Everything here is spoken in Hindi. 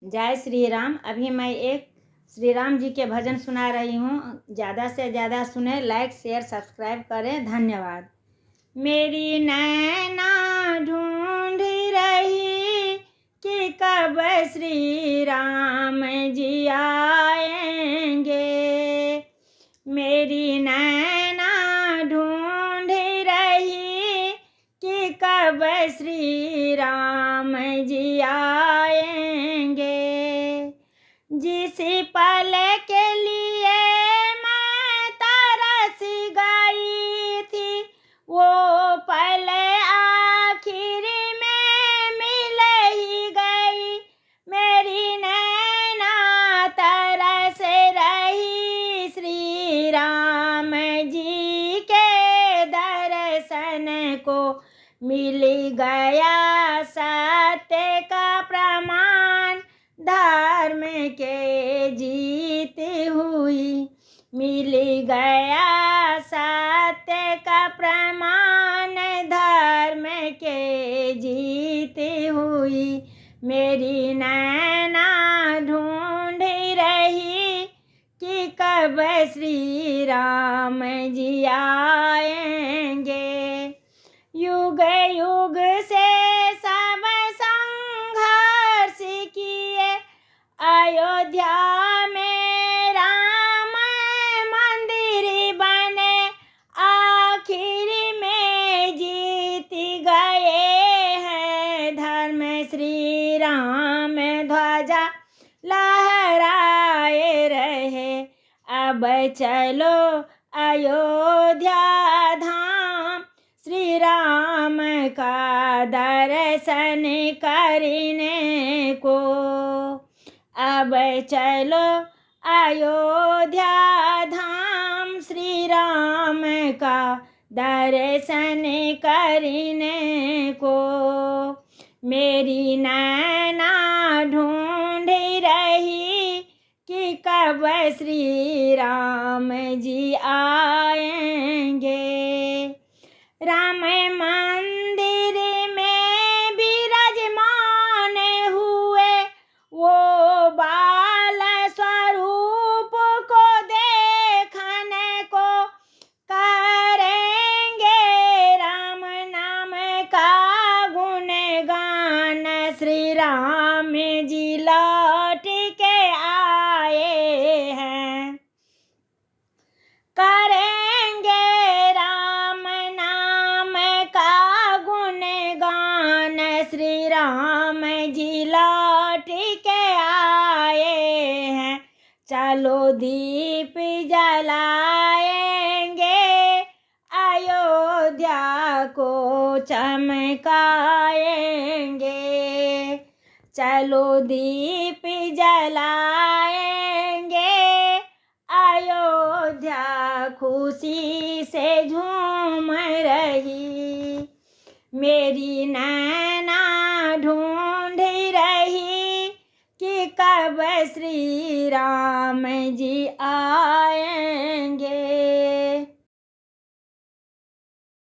जय श्री राम। अभी मैं एक श्री राम जी के भजन सुना रही हूँ। ज़्यादा से ज़्यादा सुने, लाइक शेयर सब्सक्राइब करें। धन्यवाद। मेरी नैना ढूंढ रही कि कब श्री राम जी आएंगे। मेरी नैना ढूंढ रही कि कब श्री राम जी आएंगे। जिस पल के लिए मैं तरस गई थी, वो पल आखिर में मिल ही गई। मेरी नैना तरस रही श्री राम जी के दर्शन को। मिल गया सत्य का प्रमाण, धर्म के जीत हुई। मिल गया सत्य का प्रमाण, धर्म के जीत हुई। मेरी नैना ढूंढ रही कि कब श्री राम जी आएंगे। युग युग से सब संघर्ष किए, अयोध्या में राम मंदिर बने। आखिर में जीत गए हैं धर्म, श्री राम ध्वजा लहराए रहे। अब चलो अयोध्या धाम, श्री राम का दर्शन करने को। अब चलो अयोध्या धाम, श्री राम का दर्शन करने को। मेरी नैना ढूंढ रही कि कब श्री राम जी आएंगे। राम मंदिर में विराजमान हुए, वो बाल स्वरूप को देखने को। करेंगे राम नाम का गुणगान, श्री राम जी लौट के आए हैं। करेंगे राम नाम का गुणगान, श्री राम जी लौट के आए हैं। चलो दीप जलाएंगे, अयोध्या को चमकाएंगे। चलो दीप जलाएंगे, अयोध्या खुशी से झूम रही। मेरी नैना ढूंढ रही कि कब श्री राम जी आएंगे।